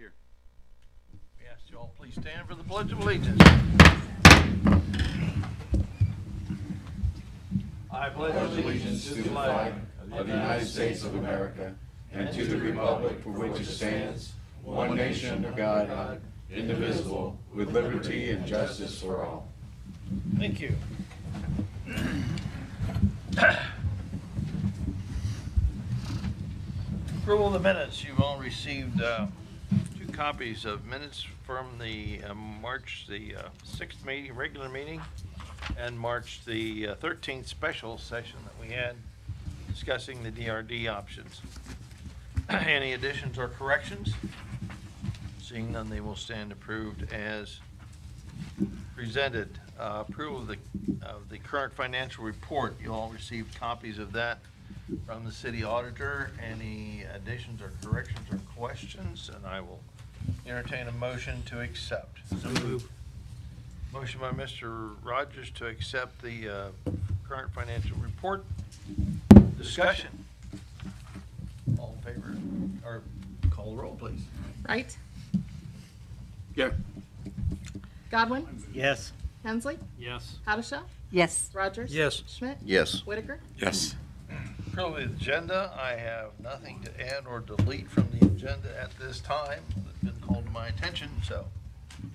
Here. We ask you all please stand for the Pledge of Allegiance. I pledge allegiance to the flag of the United States of America and to the republic for which it stands, one nation under God, indivisible, with liberty and justice for all. Thank you. Approval of the minutes. You've all received 2 copies of minutes from the March the 6th meeting, regular meeting, and March the 13th special session that we had discussing the DRD options. Any additions or corrections? Seeing none, they will stand approved as presented. Approval of the current financial report. You all received copies of that from the city auditor. Any additions or corrections or questions? And I will entertain a motion to accept. So moved. Motion by Mr. Rogers to accept the current financial report. Discussion. All in favor? Or call the roll, please. Wright? Here. Godwin? Yes. Hensley? Yes. Howdesha? Yes. Rogers? Yes. Schmidt? Yes. Whitaker? Yes. Approval of the agenda. I have nothing to add or delete from the agenda at this time. It's been called to my attention, so.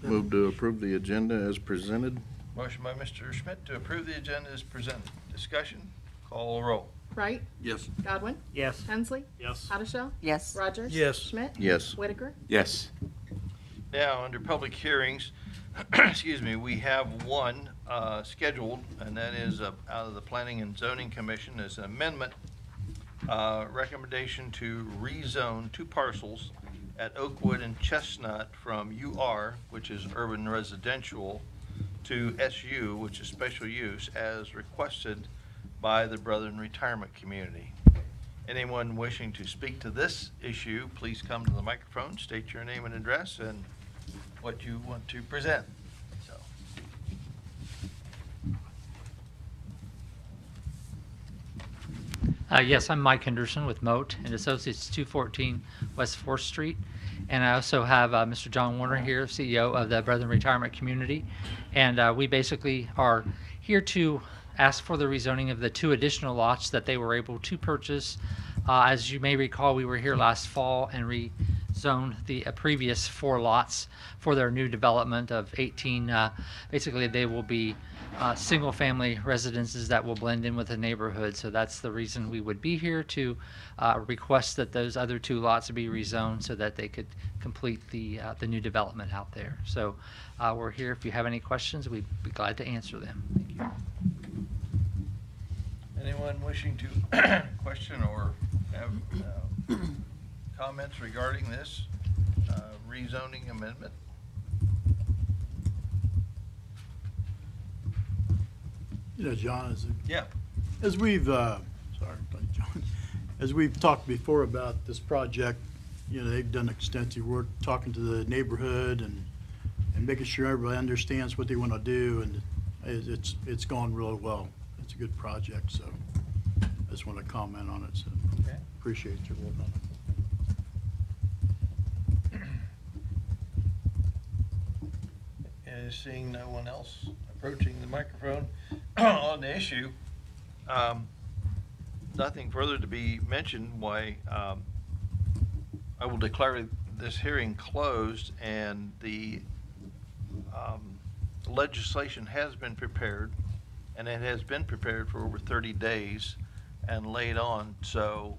Move to approve the agenda as presented. Motion by Mr. Schmidt to approve the agenda as presented. Discussion. Call the roll. Wright? Yes. Godwin? Yes. Hensley? Yes. Howdesha? Yes. Rogers? Yes. Schmidt? Yes. Whitaker? Yes. Now, under public hearings, excuse me, we have one scheduled, and that is out of the Planning and Zoning Commission as an amendment recommendation to rezone 2 parcels at Oakwood and Chestnut from UR, which is urban residential, to SU, which is special use, as requested by the Brethren Retirement Community. Anyone wishing to speak to this issue, please come to the microphone, state your name and address, and what you want to present. So. Yes, I'm Mike Henderson with Moat and Associates, 214 West 4th Street. And I also have Mr. John Warner here, CEO of the Brethren Retirement Community. And we basically are here to ask for the rezoning of the 2 additional lots that they were able to purchase. As you may recall, we were here last fall and rezoned the previous 4 lots for their new development of 18. Basically, they will be single-family residences that will blend in with the neighborhood. So that's the reason we would be here, to request that those other 2 lots be rezoned so that they could complete the new development out there. So we're here. If you have any questions, we'd be glad to answer them. Thank you. Anyone wishing to question or have comments regarding this rezoning amendment? You know, John, Yeah. as we've John, as we've talked before about this project, you know, they've done extensive work talking to the neighborhood and making sure everybody understands what they want to do, and it's gone really well. It's a good project, so I just want to comment on it. So Okay. appreciate your work on it. Seeing no one else approaching the microphone on the issue, nothing further to be mentioned. Why, I will declare this hearing closed, and the legislation has been prepared, and it has been prepared for over 30 days and laid on. So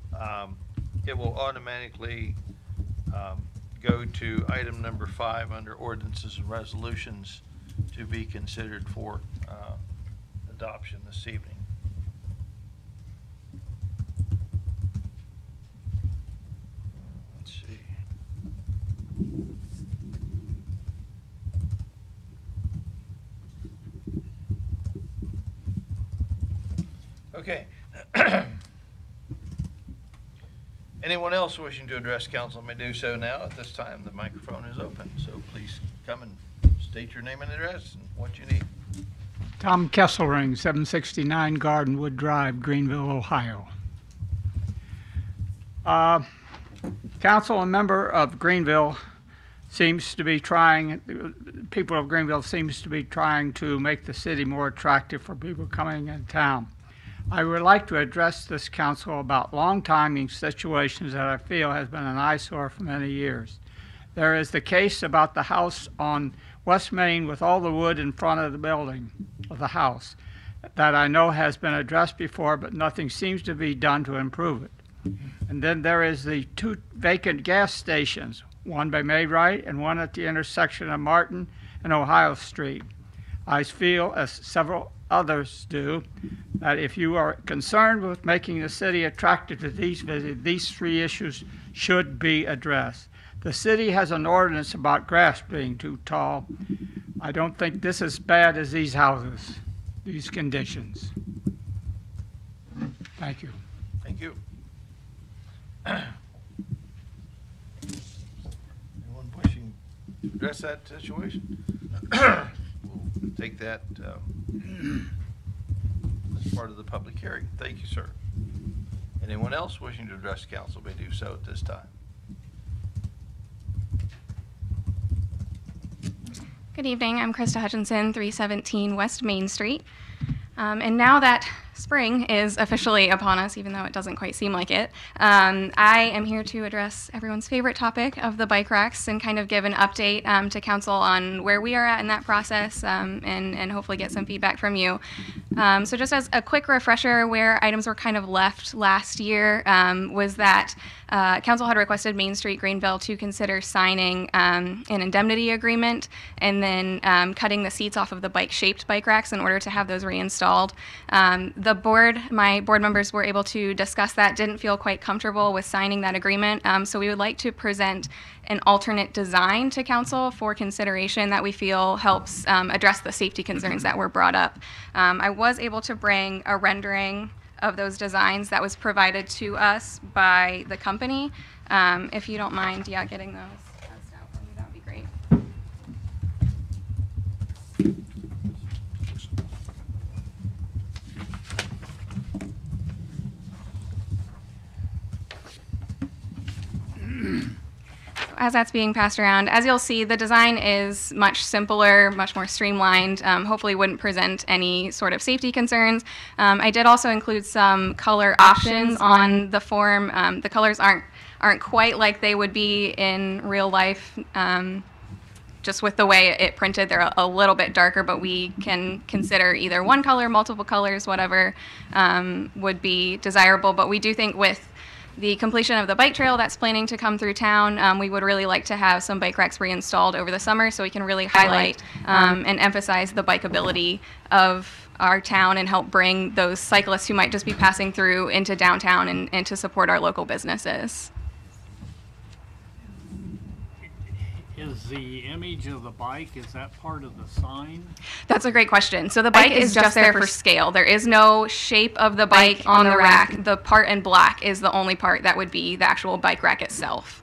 it will automatically go to item number 5 under ordinances and resolutions to be considered for adoption this evening. Let's see. Okay. Anyone else wishing to address council may do so now. At this time, the microphone is open, so please come and state your name and address and what you need. Tom Kesselring, 769 Gardenwood Drive, Greenville, Ohio. Council and member of Greenville, seems to be trying, people of Greenville seems to be trying to make the city more attractive for people coming in town. I would like to address this council about long timing situations that I feel has been an eyesore for many years. There is the case about the house on West Main with all the wood in front of the building of the house that I know has been addressed before, but nothing seems to be done to improve it. And then there is the 2 vacant gas stations, one by Mayrite and one at the intersection of Martin and Ohio Street. I feel, as several others do, that if you are concerned with making the city attractive to these visitors, these 3 issues should be addressed. The city has an ordinance about grass being too tall. I don't think this is as bad as these houses, these conditions. Thank you. Thank you. Anyone wishing to address that situation? We'll take that as part of the public hearing. Thank you, sir. Anyone else wishing to address council may do so at this time. Good evening. I'm Krista Hutchinson, 317 West Main Street. And now that spring is officially upon us, even though it doesn't quite seem like it, I am here to address everyone's favorite topic of the bike racks and kind of give an update to council on where we are at in that process and hopefully get some feedback from you. So just as a quick refresher, where items were kind of left last year was that council had requested Main Street Greenville to consider signing an indemnity agreement and then cutting the seats off of the bike-shaped bike racks in order to have those reinstalled. My board members were able to discuss that, didn't feel quite comfortable with signing that agreement, so we would like to present an alternate design to council for consideration that we feel helps address the safety concerns that were brought up. I was able to bring a rendering of those designs that was provided to us by the company. If you don't mind, getting those passed out for me, that would be great. As that's being passed around, as you'll see, the design is much simpler, much more streamlined, hopefully wouldn't present any sort of safety concerns. I did also include some color options on the form. The colors aren't quite like they would be in real life, just with the way it printed. They're a little bit darker, but we can consider either one color, multiple colors, whatever would be desirable. But we do think with the completion of the bike trail that's planning to come through town, we would really like to have some bike racks reinstalled over the summer so we can really highlight and emphasize the bikeability of our town and help bring those cyclists who might just be passing through into downtown and to support our local businesses. Is the image of the bike, is that part of the sign? That's a great question. So the bike is just there for scale. There is no shape of the bike on the rack. The part in black is the only part that would be the actual bike rack itself.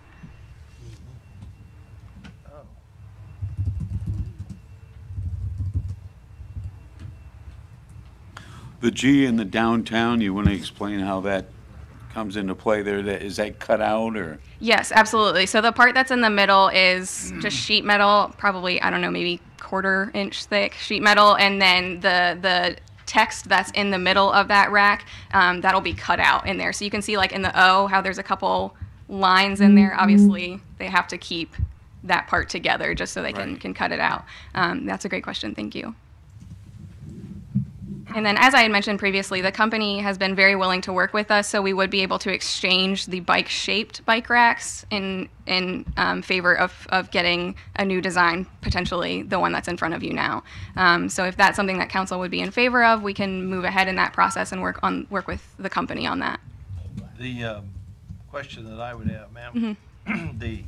The G in the downtown, you want to explain how that comes into play there? Is that cut out or? Yes, absolutely. So the part that's in the middle is just sheet metal, probably, I don't know, maybe 1/4 inch thick sheet metal, and then the text that's in the middle of that rack, that'll be cut out in there. So you can see like in the O how there's a couple lines in there. Obviously, they have to keep that part together just so they can cut it out. That's a great question. Thank you. And then, as I had mentioned previously, the company has been very willing to work with us, so we would be able to exchange the bike-shaped bike racks in favor of getting a new design, potentially the one that's in front of you now. So if that's something that council would be in favor of, we can move ahead in that process and work with the company on that. The question that I would have, ma'am, the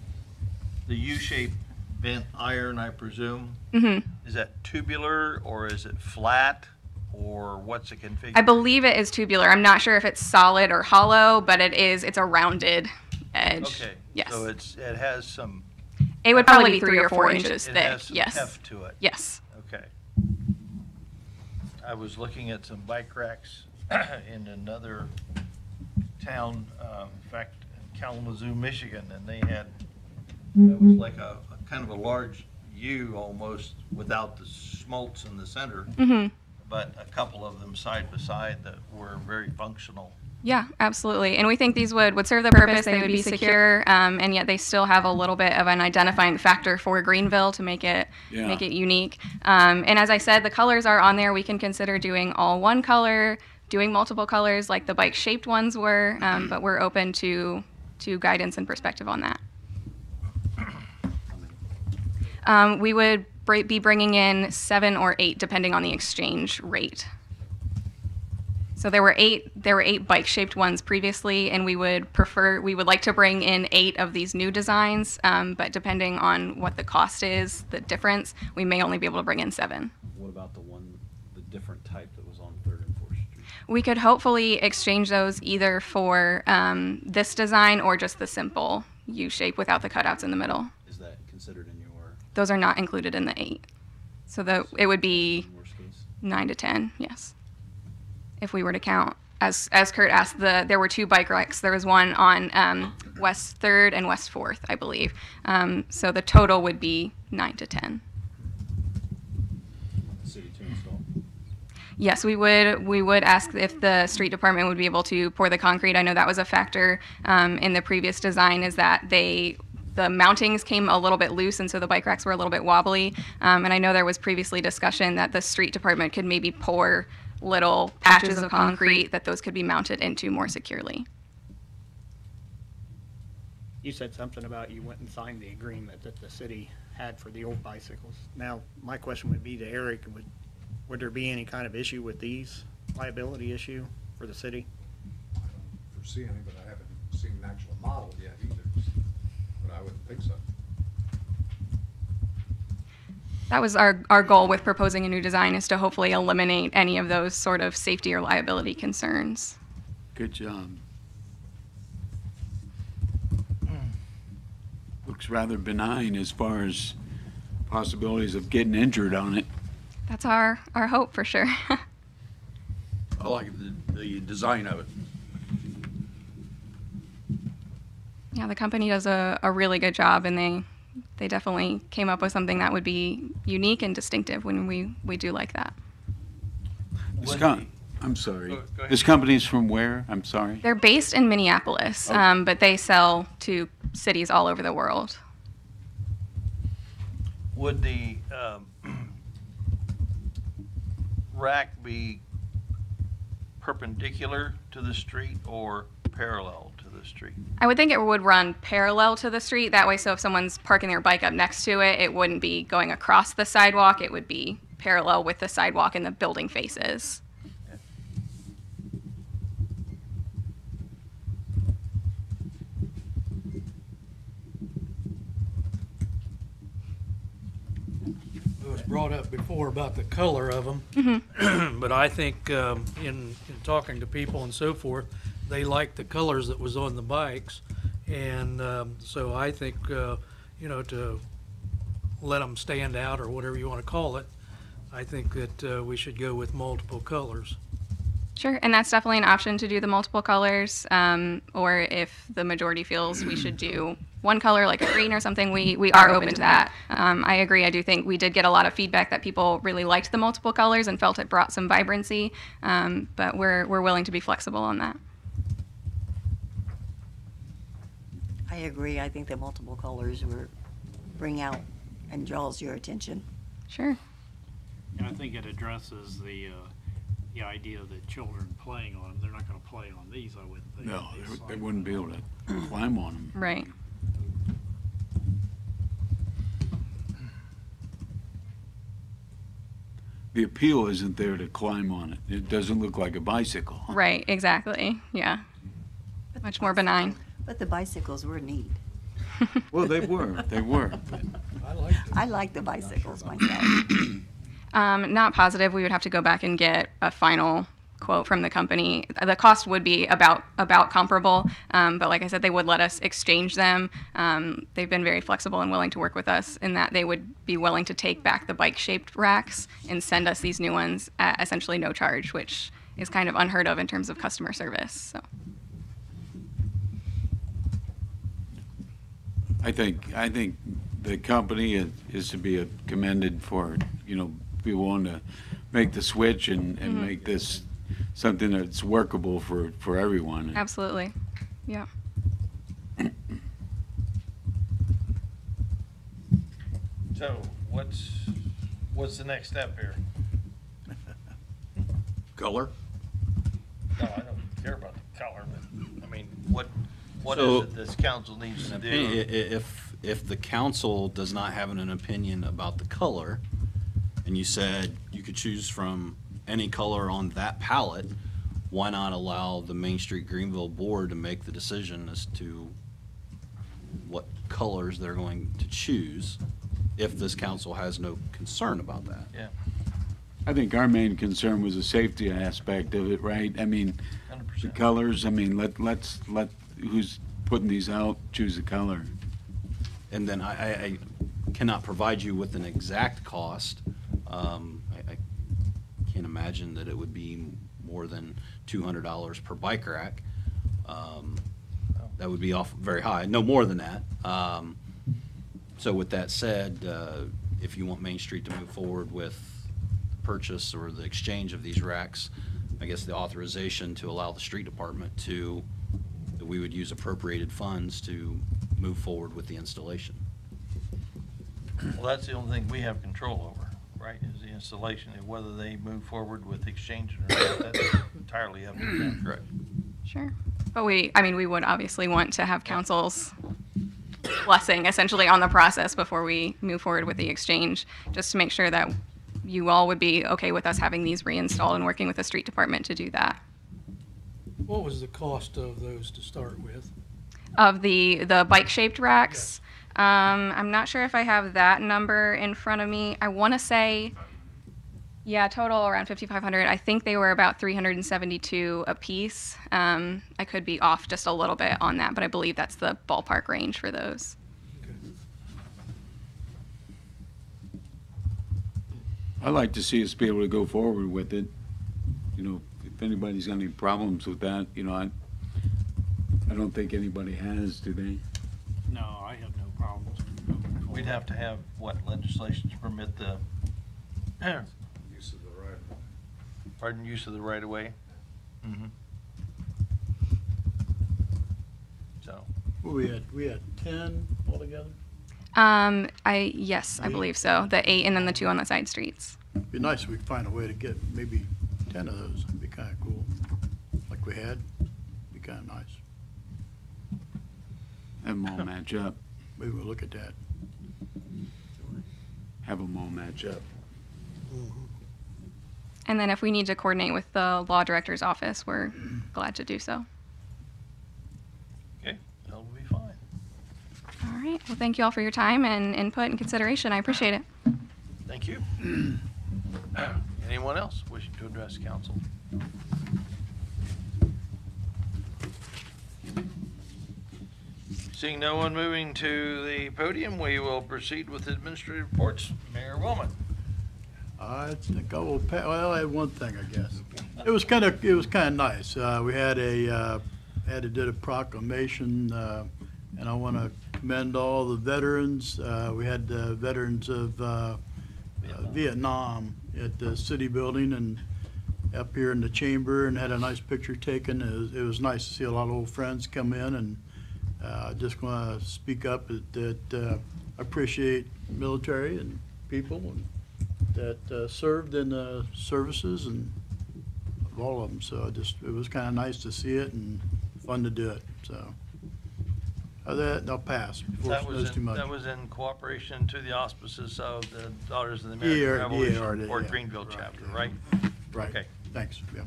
U-shaped bent iron, I presume, is that tubular or is it flat? Or what's the configuration? I believe it is tubular. I'm not sure if it's solid or hollow, but it's a rounded edge. Okay. Yes. So it has some. It would probably be 3 or 4 inches thick. It has some yes. heft to it. Yes. Okay. I was looking at some bike racks in another town, in fact, in Kalamazoo, Michigan, and they had, it was like a kind of a large U almost without the smolts in the center, Mhm. but a couple of them side by side that were very functional. Yeah, absolutely. And we think these would serve the purpose. They would be secure, and yet they still have a little bit of an identifying factor for Greenville to make it unique. And as I said, the colors are on there. We can consider doing all one color, doing multiple colors like the bike-shaped ones were, but we're open to guidance and perspective on that. We would be bringing in 7 or 8, depending on the exchange rate. So there were 8 bike-shaped ones previously, and we would like to bring in 8 of these new designs, but depending on what the cost is, the difference, we may only be able to bring in 7. What about the different type that was on 3rd and 4th Street? We could hopefully exchange those either for this design or just the simple U shape without the cutouts in the middle. Is that considered in your? Those are not included in the 8. So it would be Worst case? 9 to 10, yes. If we were to count, as Kurt asked, there were 2 bike racks. There was one on West 3rd and West 4th, I believe. So the total would be 9 to 10. City to install? Yes, we would ask if the street department would be able to pour the concrete. I know that was a factor in the previous design, is that the mountings came a little bit loose, and so the bike racks were a little bit wobbly. And I know there was previously discussion that the street department could maybe pour little patches of concrete that those could be mounted into more securely. You said something about you went and signed the agreement that the city had for the old bicycles. Now, my question would be to Eric, would there be any kind of issue with these, liability issue for the city? I don't foresee any, but I haven't seen an actual model yet either, but I wouldn't think so. That was our goal with proposing a new design, is to hopefully eliminate any of those sort of safety or liability concerns. Good job. Looks rather benign as far as possibilities of getting injured on it. That's our hope for sure. I like the design of it. Yeah, the company does a really good job, and they definitely came up with something that would be unique and distinctive when we do like that. I'm sorry. Go ahead. This company's from where? I'm sorry. They're based in Minneapolis, but they sell to cities all over the world. Would the rack be perpendicular to the street or parallel to the street? I would think it would run parallel to the street. That way, so if someone's parking their bike up next to it, it wouldn't be going across the sidewalk. It would be parallel with the sidewalk and the building faces. It was brought up before about the color of them, but I think in talking to people and so forth, they liked the colors that was on the bikes, and so I think to let them stand out or whatever you want to call it, I think that we should go with multiple colors. Sure, and that's definitely an option to do the multiple colors, or if the majority feels we should do one color like a green or something, we are open to that. I agree. I do think we did get a lot of feedback that people really liked the multiple colors and felt it brought some vibrancy, but we're willing to be flexible on that. I agree. I think the multiple colors bring out and draws your attention. Sure. And I think it addresses the idea that children playing on them, they're not going to play on these, I wouldn't think. No, they wouldn't be able to climb on them. Right. The appeal isn't there to climb on it. It doesn't look like a bicycle. Right, exactly. Yeah. Much more benign. But the bicycles were neat. Well, they were. They were. But I like the bicycles myself. Not positive. We would have to go back and get a final quote from the company. The cost would be about comparable, but like I said, they would let us exchange them. They've been very flexible and willing to work with us in that they would be willing to take back the bike-shaped racks and send us these new ones at essentially no charge, which is kind of unheard of in terms of customer service. So. I think the company is to be commended for, be willing to make the switch and make this something that's workable for everyone. Absolutely. Yeah. So what's the next step here? Color? No, I don't care about the color, but, I mean, what So- is it this council needs to do? If the council does not have an opinion about the color, and you said you could choose from any color on that palette, why not allow the Main Street Greenville board to make the decision as to what colors they're going to choose, if this council has no concern about that? Yeah, I think our main concern was the safety aspect of it, right? I mean, the 100%. colors, I mean, let's let who's putting these out choose the color. And then I cannot provide you with an exact cost. I can't imagine that it would be more than $200 per bike rack. That would be off very high, no more than that. So with that said, if you want Main Street to move forward with the purchase or the exchange of these racks, I guess the authorization to allow the street department that we would use appropriated funds to move forward with the installation. Well, that's the only thing we have control over, right, is the installation, and whether they move forward with exchanging or not, that's entirely up to them. Correct. Sure. But we would obviously want to have council's blessing essentially on the process before we move forward with the exchange, just to make sure that you all would be okay with us having these reinstalled and working with the street department to do that. What was the cost of those to start with? Of the bike-shaped racks, I'm not sure if I have that number in front of me. I want to say, yeah, total around 5,500. I think they were about 372 a piece. I could be off just a little bit on that, but I believe that's the ballpark range for those. I'd like to see us be able to go forward with it. If anybody's got any problems with that, I don't think anybody has, do they? No, I have no problems. We'd have to have, what, legislation to permit the, Use of the right. pardon, use of the right-of-way? Mm-hmm. So, Well, we had 10 altogether. Yes, I believe so. The 8 and then the 2 on the side streets. It'd be nice if we could find a way to get maybe 10 of those. It'd be kind of cool. Like we had. Be kind of nice. Have them all match up. Maybe we'll look at that. Have them all match up. And then if we need to coordinate with the law director's office, we're glad to do so. okay, that'll be fine. All right. Well, thank you all for your time and input and consideration. I appreciate it. Thank you. Anyone else wishing to address council? Seeing no one moving to the podium, we will proceed with administrative reports. Mayor Wellman. I think I will. Well, I had one thing, I guess. It was kind of nice. We did a proclamation, and I want to commend all the veterans. We had veterans of Vietnam at the city building and up here in the chamber, and had a nice picture taken. It was nice to see a lot of old friends come in, and I just want to speak up that I appreciate military and people that served in the services and all of them. So it was kind of nice to see it and fun to do it. So other than that, I'll pass before it snows too much. That was in cooperation to the auspicices of the Daughters of the American Revolution, or Greenville chapter, right? Right. Okay. Thanks. Yeah.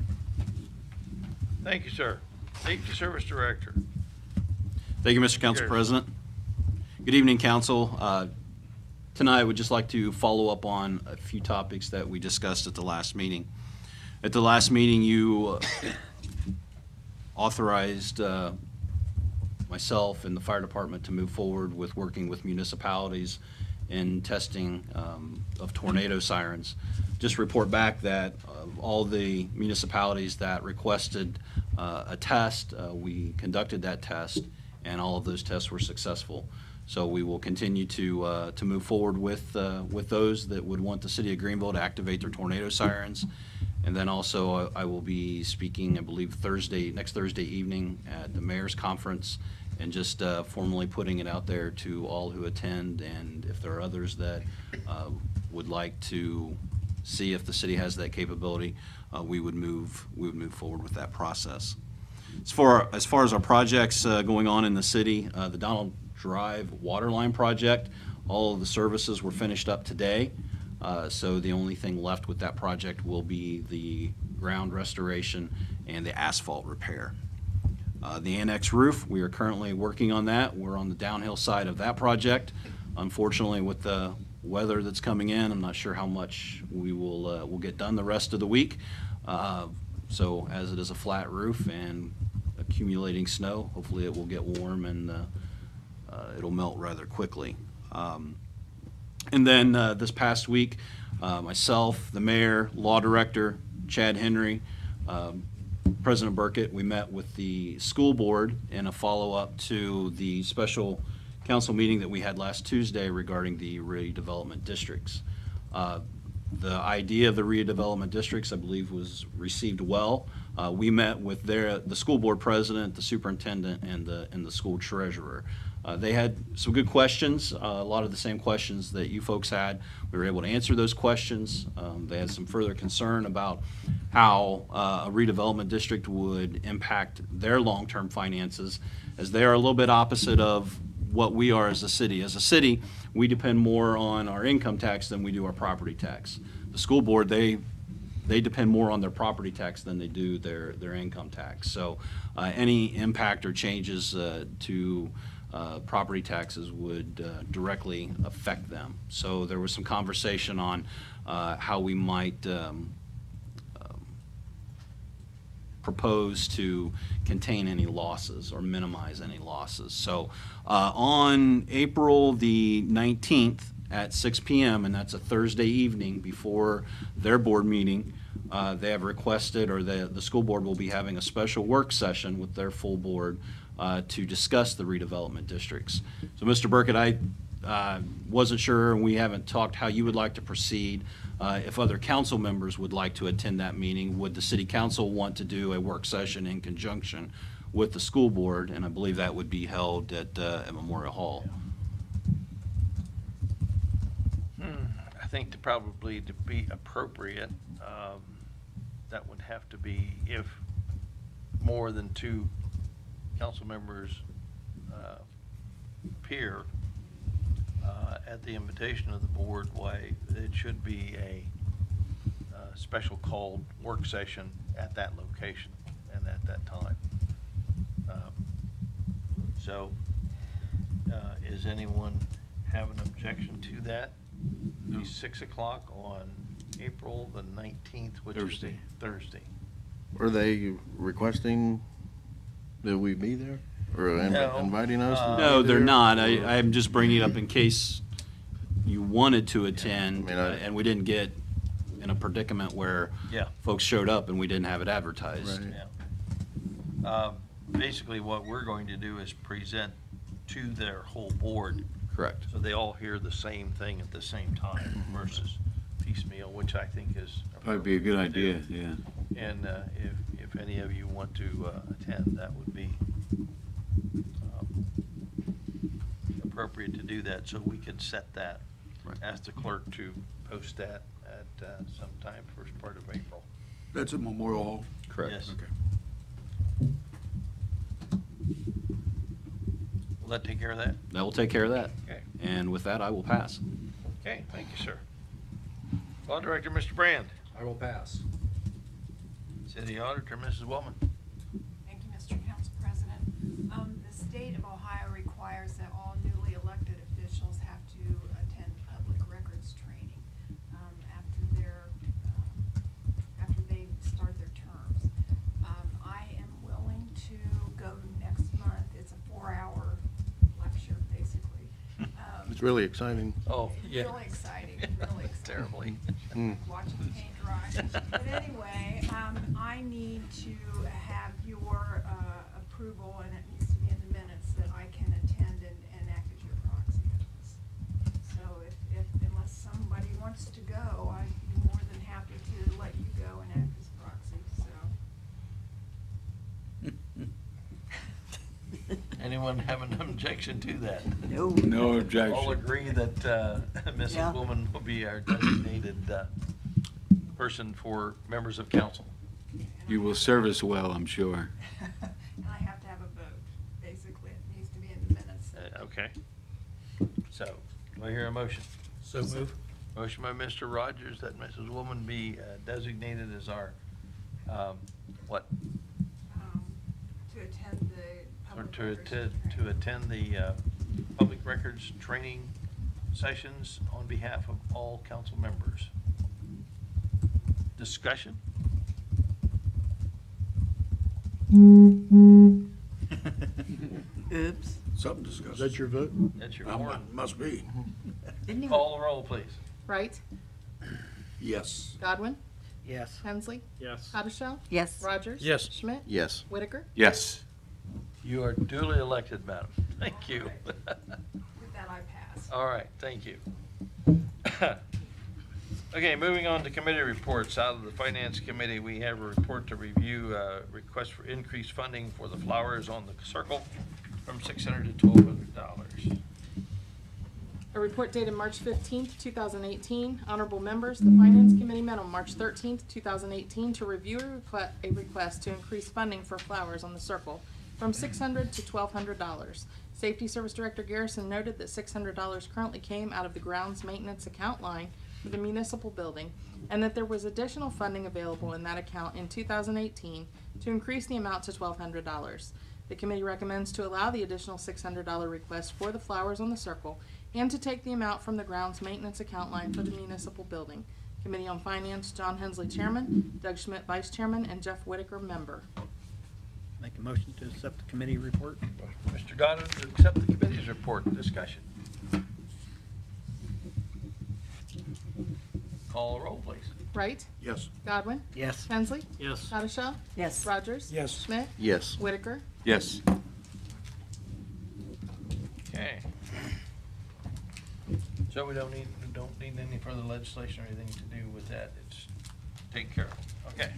Thank you, sir. Safety Service Director. Thank you, Mr. Council Cheers. President. Good evening, council. Tonight, I would just like to follow up on a few topics that we discussed at the last meeting. At the last meeting, you authorized myself and the fire department to move forward with working with municipalities in testing of tornado sirens. Just report back that all the municipalities that requested a test, we conducted that test, and all of those tests were successful. So we will continue to move forward with those that would want the city of Greenville to activate their tornado sirens. And then also I will be speaking, I believe next Thursday evening at the mayor's conference, and just formally putting it out there to all who attend, and if there are others that would like to see if the city has that capability, we would move forward with that process. As far as our projects going on in the city, the Donald Drive Waterline project, all of the services were finished up today. So the only thing left with that project will be the ground restoration and the asphalt repair. The annex roof, we are currently working on that. We're on the downhill side of that project. Unfortunately, with the weather that's coming in, I'm not sure how much we'll get done the rest of the week. So as it is a flat roof and accumulating snow, hopefully it will get warm and it'll melt rather quickly. And then this past week, myself, the mayor, law director, Chad Henry, President Burkett, we met with the school board in a follow-up to the special council meeting that we had last Tuesday regarding the redevelopment districts. The idea of the redevelopment districts, I believe, was received well. We met with the school board president, the superintendent, and the school treasurer. They had some good questions, a lot of the same questions that you folks had. We were able to answer those questions. They had some further concern about how a redevelopment district would impact their long-term finances, as they are a little bit opposite of what we are as a city. As a city, we depend more on our income tax than we do our property tax. The school board, they depend more on their property tax than they do their income tax. So any impact or changes to property taxes would directly affect them. So there was some conversation on how we might propose to contain any losses or minimize any losses. So on April the 19th at 6 p.m., and that's a Thursday evening before their board meeting, they have requested, or the school board will be having a special work session with their full board to discuss the redevelopment districts. So Mr. Burkett, I wasn't sure, and we haven't talked how you would like to proceed. If other council members would like to attend that meeting, would the city council want to do a work session in conjunction with the school board? And I believe that would be held at Memorial Hall. I think probably to be appropriate, that would have to be if more than two council members appear at the invitation of the board. Why, it should be a special called work session at that location and at that time. So is anyone have an objection to that? No. 6 o'clock on April the 19th, which is Thursday. Are they requesting that we be there, or inviting us? No, they're not. I'm just bringing it up in case you wanted to attend, and we didn't get in a predicament where folks showed up and we didn't have it advertised. Right. Yeah. Basically, what we're going to do is present to their whole board. Correct. So they all hear the same thing at the same time versus piecemeal, which I think is Probably be a good idea, yeah. And if any of you want to attend, that would be appropriate to do that, so we could set that. Right. Ask the clerk to post that at sometime first part of April. That's at Memorial Hall? Correct. Yes. Okay. Will that take care of that? That will take care of that. Okay. And with that, I will pass. Okay, thank you, sir. Law Director, Mr. Brand. I will pass. City Auditor, Mrs. Wellman. Thank you, Mr. Council President. The state of Ohio requires that all newly elected officials have to attend public records training after they start their terms. I am willing to go next month. It's a 4-hour lecture, basically. It's really exciting. Oh, It's really exciting, really exciting. Terribly. Watching the paint dry. But anyway, I need to have your approval, and it needs to be in the minutes, that I can attend and act as your anyone have an objection to that? No. No All objection. agree that Mrs. Yeah. Woolman will be our designated person for members of council. You will serve us well, I'm sure. And I have to have a vote, basically, it needs to be in the minutes. Okay. So, do I hear a motion? So move. Motion by Mr. Rogers that Mrs. Woolman be designated as our, what? To attend the Or public to records attend, training. to attend the public records training sessions on behalf of all council members. Discussion? Oops. Something Is discussed. that your vote? That's your forum. Must be. Didn't you? Call the roll, please. Wright, Yes. Godwin, Yes. Hensley, Yes. Addishell, Yes. Rogers. Yes. Schmidt, Yes. Whitaker. Yes. You are duly elected, madam. Thank you. With that, I pass. All right, thank you. Okay, moving on to committee reports. Out of the Finance Committee, we have a report to review, request for increased funding for the flowers on the circle from $600 to $1,200. A report dated March 15th, 2018. Honorable members, the Finance Committee met on March 13th, 2018 to review a request to increase funding for flowers on the circle from $600 to $1,200. Safety Service Director Garrison noted that $600 currently came out of the grounds maintenance account line for the municipal building, and that there was additional funding available in that account in 2018 to increase the amount to $1,200. The committee recommends to allow the additional $600 request for the flowers on the circle and to take the amount from the grounds maintenance account line for the municipal building. Committee on Finance, John Hensley, Chairman, Doug Schmidt, Vice Chairman, and Jeff Whitaker, Member. Make a motion to accept the committee report. Mr. Godwin, to accept the committee's report. Discussion. Call the roll, please. Wright, Yes. Godwin, Yes. Hensley, Yes. Addishell, Yes. Rogers. Yes. Schmidt, Yes. Whitaker. Yes. Okay. So we don't need any further legislation or anything to do with that. It's taken care of. Okay.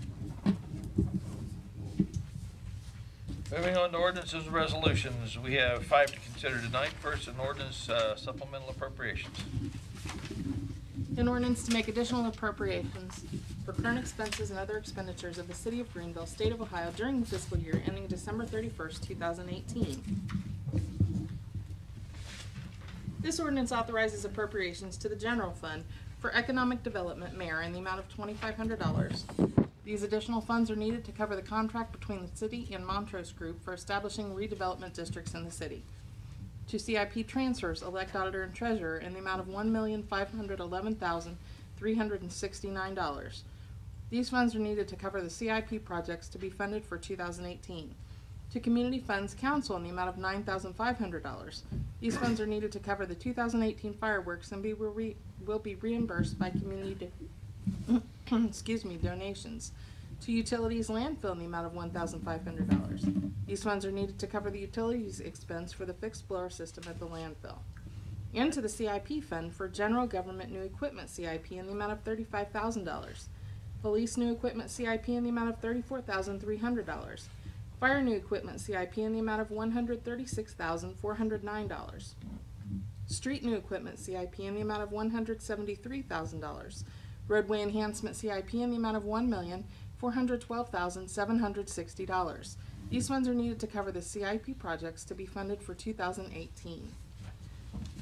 Moving on to ordinances and resolutions. We have 5 to consider tonight. First, an ordinance supplemental appropriations. An ordinance to make additional appropriations for current expenses and other expenditures of the City of Greenville, State of Ohio during the fiscal year ending December 31st, 2018. This ordinance authorizes appropriations to the general fund for economic development mayor in the amount of $2,500. These additional funds are needed to cover the contract between the city and Montrose Group for establishing redevelopment districts in the city. To CIP transfers, elect auditor and treasurer in the amount of $1,511,369. These funds are needed to cover the CIP projects to be funded for 2018. To Community Funds Council in the amount of $9,500. These funds are needed to cover the 2018 fireworks and will be reimbursed by community donations. To Utilities Landfill in the amount of $1,500. These funds are needed to cover the utilities expense for the fixed blower system at the landfill. And to the CIP Fund for General Government New Equipment CIP in the amount of $35,000. Police New Equipment CIP in the amount of $34,300. Fire New Equipment CIP in the amount of $136,409. Street New Equipment CIP in the amount of $173,000. Roadway Enhancement CIP in the amount of $1,412,760. These funds are needed to cover the CIP projects to be funded for 2018.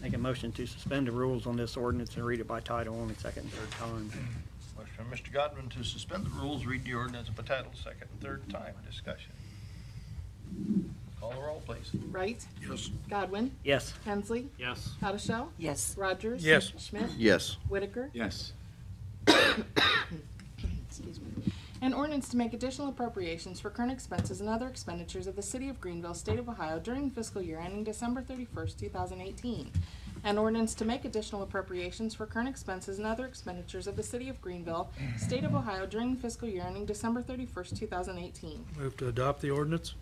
Make a motion to suspend the rules on this ordinance and read it by title only, second and third time. Motion from Mr. Godwin to suspend the rules, read the ordinance by title, second and third time. Discussion. Call the roll, please. Wright, Yes. Godwin, Yes. Hensley, Yes. Addishell, Yes. Rogers. Yes. Schmidt, Yes. Whitaker. Yes. Excuse me. An ordinance to make additional appropriations for current expenses and other expenditures of the City of Greenville, State of Ohio during the fiscal year ending December 31st, 2018. An ordinance to make additional appropriations for current expenses and other expenditures of the City of Greenville, State of Ohio during the fiscal year ending December 31st, 2018. Move to adopt the ordinance.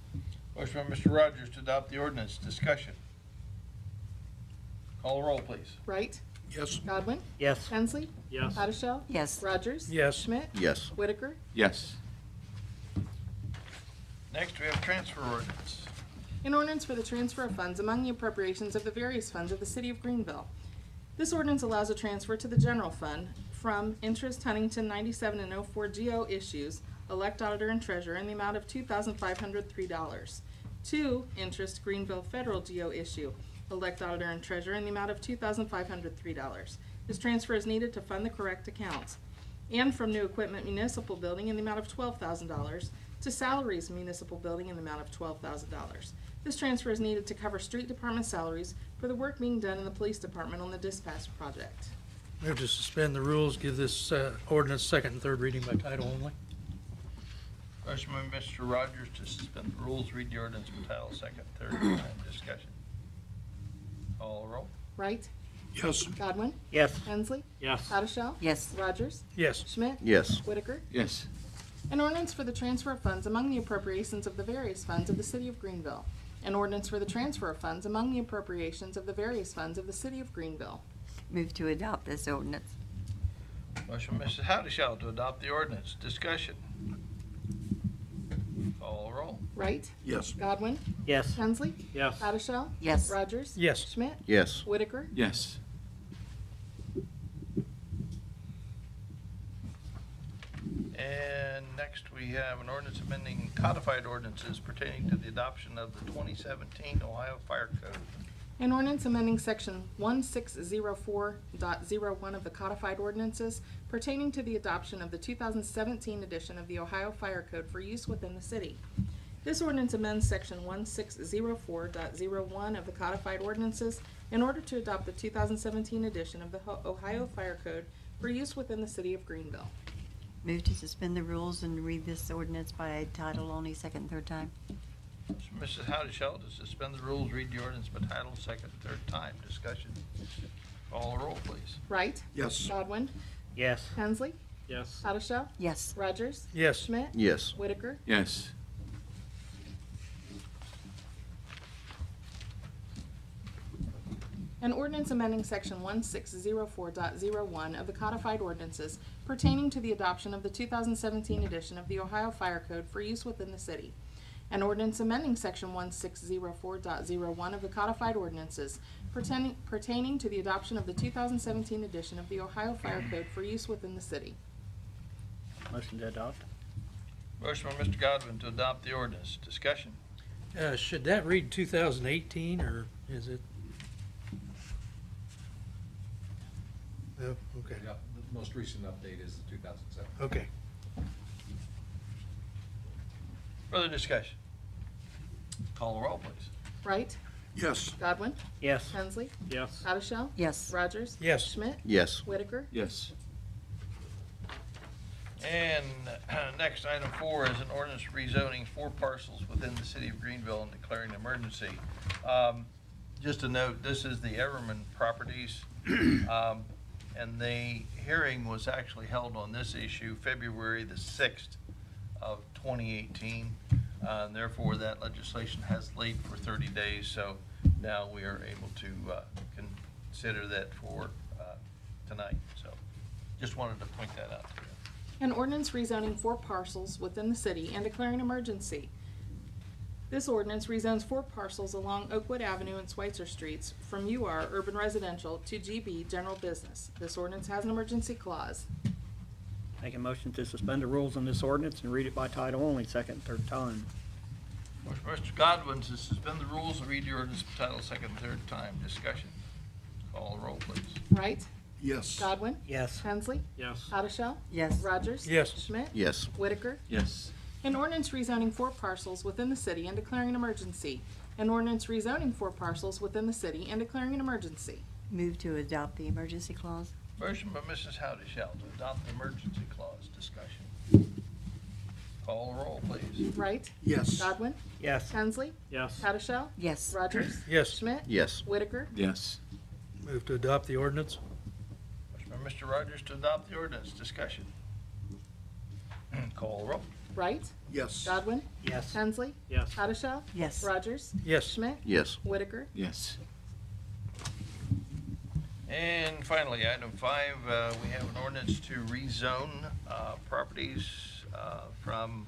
Motion from Mr. Rogers to adopt the ordinance. Discussion. Call the roll, please. Wright, Yes. Godwin, Yes. Hensley, Yes. Addishell, Yes. Rogers. Yes. Schmidt, Yes. Whitaker. Yes. Next, we have transfer ordinance. An ordinance for the transfer of funds among the appropriations of the various funds of the City of Greenville. This ordinance allows a transfer to the general fund from interest Huntington 97 and 04 GO issues, elect auditor and treasurer in the amount of $2,503, to interest Greenville Federal GO issue, elect auditor and treasurer in the amount of $2,503. This transfer is needed to fund the correct accounts. And from new equipment municipal building in the amount of $12,000 to salaries municipal building in the amount of $12,000. This transfer is needed to cover street department salaries for the work being done in the police department on the dispatch project. Move to suspend the rules, give this ordinance second and third reading by title only. Motion by Mr. Rogers to suspend the rules, read the ordinance by title, second, third time, discussion. Call the roll. Wright? Yes. Godwin? Yes. Hensley? Yes. Addishell? Yes. Rogers? Yes. Schmidt? Yes. Whitaker? Yes. An ordinance for the transfer of funds among the appropriations of the various funds of the City of Greenville. An ordinance for the transfer of funds among the appropriations of the various funds of the City of Greenville. Move to adopt this ordinance. Motion by Mrs. Howdishell to adopt the ordinance, discussion. Call the roll. Wright? Yes. Godwin? Yes. Hensley? Yes. Addishell? Yes. Rogers? Yes. Schmidt? Yes. Whitaker? Yes. And next we have an ordinance amending codified ordinances pertaining to the adoption of the 2017 Ohio Fire Code. An ordinance amending section 1604.01 of the codified ordinances pertaining to the adoption of the 2017 edition of the Ohio Fire Code for use within the city. This ordinance amends section 1604.01 of the codified ordinances in order to adopt the 2017 edition of the Ohio Fire Code for use within the city of Greenville. Move to suspend the rules and read this ordinance by title only, second and third time. Mrs. Howdishell to suspend the rules, read the ordinance by title, second, third time, discussion. Call the roll, please. Wright? Yes. Godwin? Yes. Hensley? Yes. Addishell? Yes. Rogers? Yes. Schmidt? Yes. Whitaker? Yes. An ordinance amending section 1604.01 of the codified ordinances pertaining to the adoption of the 2017 edition of the Ohio Fire Code for use within the city. An ordinance amending section 1604.01 of the codified ordinances pertaining to the adoption of the 2017 edition of the Ohio Fire Code for use within the city. Motion to adopt. Motion by Mr. Godwin to adopt the ordinance, discussion. Should that read 2018 or is it? Oh, okay. Yeah, the most recent update is the 2007. Okay. Further discussion. Call the roll, please. Wright? Yes. Godwin? Yes. Hensley? Yes. Addishell? Yes. Rogers? Yes. Schmidt? Yes. Whitaker? Yes. And next, item 4 is an ordinance rezoning 4 parcels within the city of Greenville and declaring an emergency. Just a note, this is the Everman properties, and the hearing was actually held on this issue February the 6th of 2018. And therefore, that legislation has laid for 30 days, so now we are able to consider that for tonight. So just wanted to point that out to you. An ordinance rezoning 4 parcels within the city and declaring an emergency. This ordinance rezones 4 parcels along Oakwood Avenue and Schweitzer Streets from UR Urban Residential to GB General Business. This ordinance has an emergency clause. Make a motion to suspend the rules on this ordinance and read it by title only, second and third time. Motion by Mr. Godwin to suspend the rules and read the ordinance by title, second and third time. Discussion. Call the roll, please. Wright? Yes. Godwin? Yes. Hensley? Yes. Addishell? Yes. Rogers? Yes. Schmidt? Yes. Whitaker? Yes. An ordinance rezoning 4 parcels within the city and declaring an emergency. An ordinance rezoning 4 parcels within the city and declaring an emergency. Move to adopt the emergency clause. Motion by Mrs. Howdishell to adopt the emergency clause. Discussion. Call the roll, please. Wright? Yes. Godwin? Yes. Hensley? Yes. Addishell? Yes. Rogers? Yes. Schmidt? Yes. Whitaker? Yes. Move to adopt the ordinance. Motion by Mr. Rogers to adopt the ordinance. Discussion. Call the roll. Wright? Yes. Godwin? Yes. Hensley? Yes. Addishell? Yes. Rogers? Yes. Schmidt? Yes. Whitaker? Yes. And finally, item 5, we have an ordinance to rezone properties from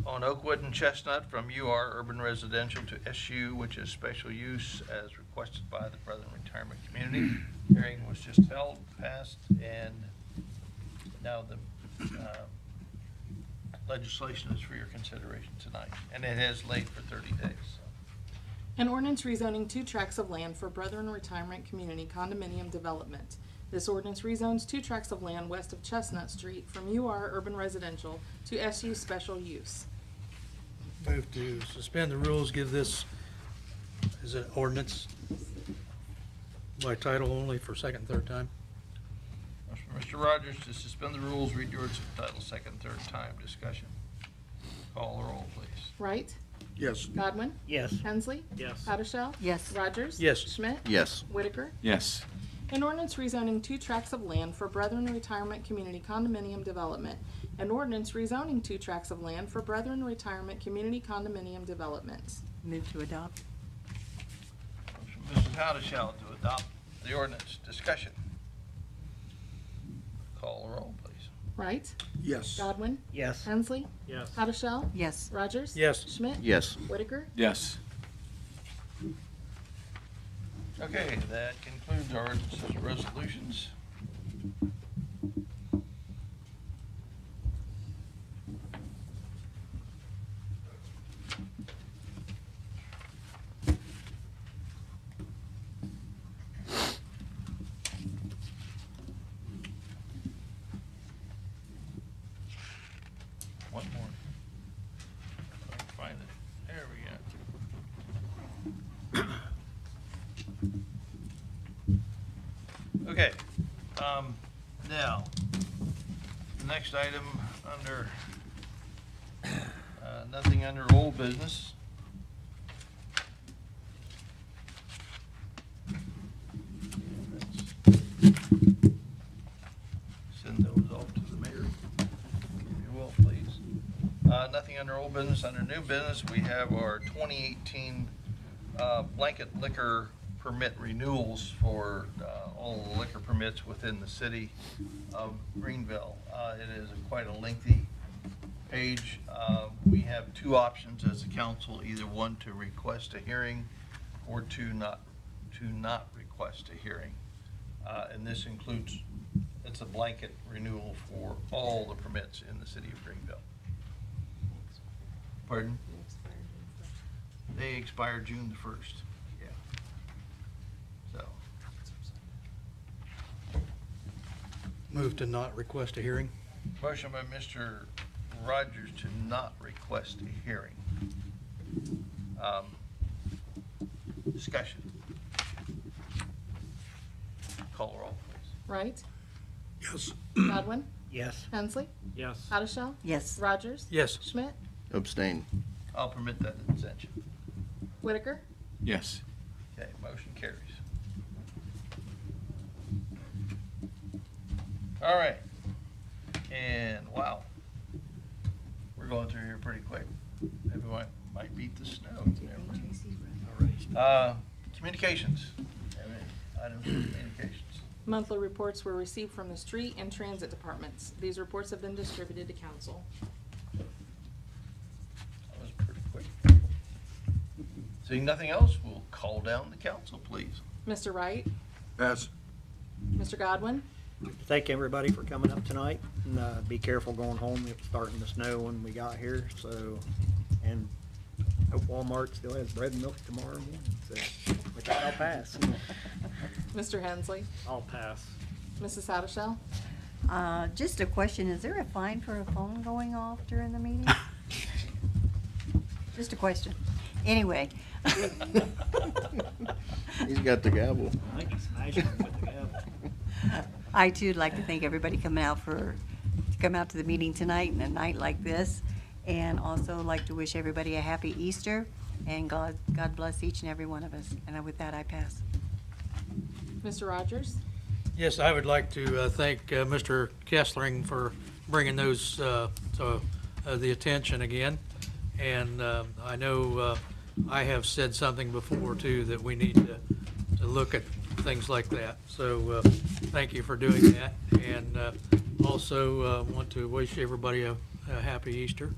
on Oakwood and Chestnut from UR Urban Residential to SU, which is special use as requested by the Brethren Retirement Community. Hearing was just held, passed, and now the legislation is for your consideration tonight. And it has laid for 30 days. So. An ordinance rezoning 2 tracts of land for Brethren Retirement Community condominium development. This ordinance rezones 2 tracts of land west of Chestnut Street from UR Urban Residential to SU Special Use. Move to suspend the rules, give this, is it ordinance by title only for second, third time? Motion for Mr. Rogers to suspend the rules, read the words of the title, second, third time. Discussion. Call the roll, please. Wright? Yes. Godwin? Yes. Hensley? Yes. Powdershell? Yes. Rogers? Yes. Schmidt? Yes. Whitaker? Yes. An ordinance rezoning 2 tracts of land for Brethren Retirement Community condominium development. An ordinance rezoning 2 tracts of land for Brethren Retirement Community condominium development. Move to adopt. Motion for Mrs. Howdeshell to adopt the ordinance. Discussion. Call the roll, please. Wright? Yes. Godwin? Yes. Hensley? Yes. Powdershell? Yes. Rogers? Yes. Schmidt? Yes. Whitaker? Yes. Okay, that concludes our ordinances and resolutions. One more. If I can find it. There we go. Okay, now, the next item under, nothing under old business. Send those off to the mayor, if you will, please. Nothing under old business. Under new business, we have our 2018 blanket liquor permit renewals for all the liquor permits within the city of Greenville. It is quite a lengthy page. We have 2 options as a council, either one to request a hearing or to not request a hearing. And this includes, it's a blanket renewal for all the permits in the city of Greenville. Pardon? They expire June the 1st. Yeah. So, Move to not request a hearing. motion by Mr. Rogers to not request a hearing. Discussion. Call the roll, please. Wright? Yes. Godwin? Yes. Hensley? Yes. Powdershell? Yes. Rogers? Yes. Schmidt? Abstain. I'll permit that extension. Whitaker? Yes. Okay, motion carries. All right. And wow, we're going through here pretty quick. Everyone might beat the snow. Communications. Items for communications. Monthly reports were received from the street and transit departments. These reports have been distributed to council. That was pretty quick. Seeing nothing else, we'll call down the council, please. Mr. Wright? Pass. Mr. Godwin? Thank everybody for coming up tonight, and be careful going home. It was starting to snow when we got here, so, and hope Walmart still has bread and milk tomorrow morning, so, with that, I'll pass. Mr. Hensley? I'll pass. Mrs. Hattershell? Just a question, is there a fine for a phone going off during the meeting? Just a question. Anyway. He's got the gavel. I think he's smashing him with the gavel. I too would like to thank everybody coming out to come out to the meeting tonight and a night like this. And also like to wish everybody a happy Easter, and God bless each and every one of us. And with that, I pass. Mr. Rogers? Yes, I would like to thank Mr. Kessling for bringing those to the attention again. And I know I have said something before too, that we need to look at things like that. So thank you for doing that. And also want to wish everybody a happy Easter.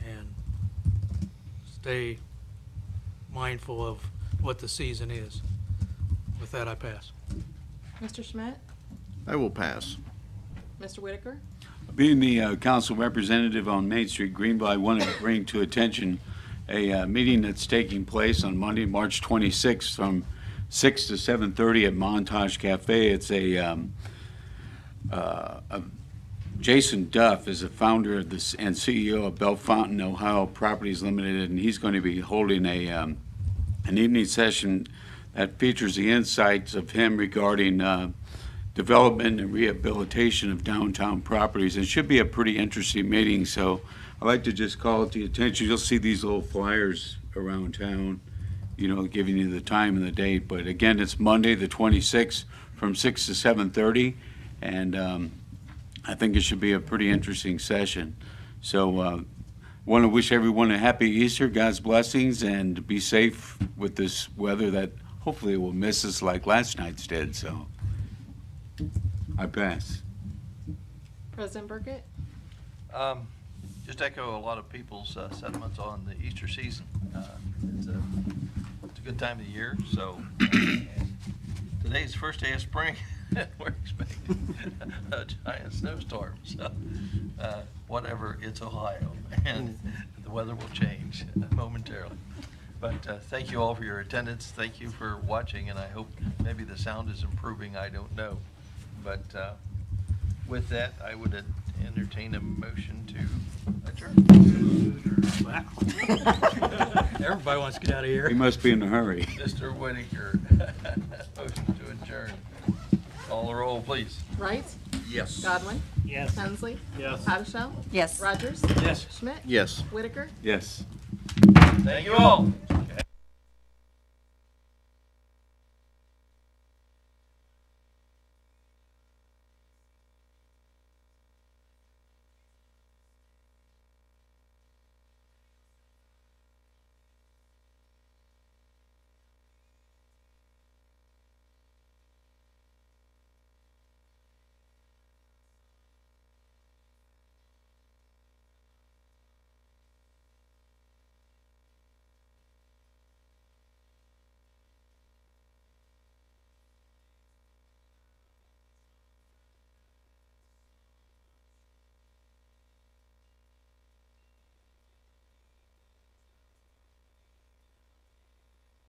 And stay mindful of what the season is. With that, I pass. Mr. Schmidt? I will pass. Mr. Whitaker? Being the council representative on Main Street, Greenville, I want to bring to attention a meeting that's taking place on Monday, March 26th from 6 to 7:30 at Montage Cafe. It's Jason Duff is the founder of this and CEO of Bellefontaine, Ohio Properties Limited, and he's going to be holding an evening session that features the insights of him regarding development and rehabilitation of downtown properties. It should be a pretty interesting meeting, so I'd like to just call it to attention. You'll see these little flyers around town, you know, giving you the time and the date. But again, it's Monday, the 26th, from 6 to 7:30, and I think it should be a pretty interesting session. So want to wish everyone a happy Easter, God's blessings, and be safe with this weather that hopefully will miss us like last night's did. So I pass. President Burkett? Just echo a lot of people's sentiments on the Easter season. It's a good time of the year, so today's the first day of spring. We're expecting a giant snowstorm, so whatever, it's Ohio, and the weather will change momentarily. But thank you all for your attendance. Thank you for watching, and I hope maybe the sound is improving. I don't know. But with that, I would entertain a motion to adjourn. Everybody wants to get out of here. He must be in a hurry. Mr. Whitaker, motion to adjourn. Call the roll, please. Wright? Yes. Godwin? Yes. Hensley? Yes. Haddishell? Yes. Rogers? Yes. Schmidt? Yes. Whitaker? Yes. Thank you all.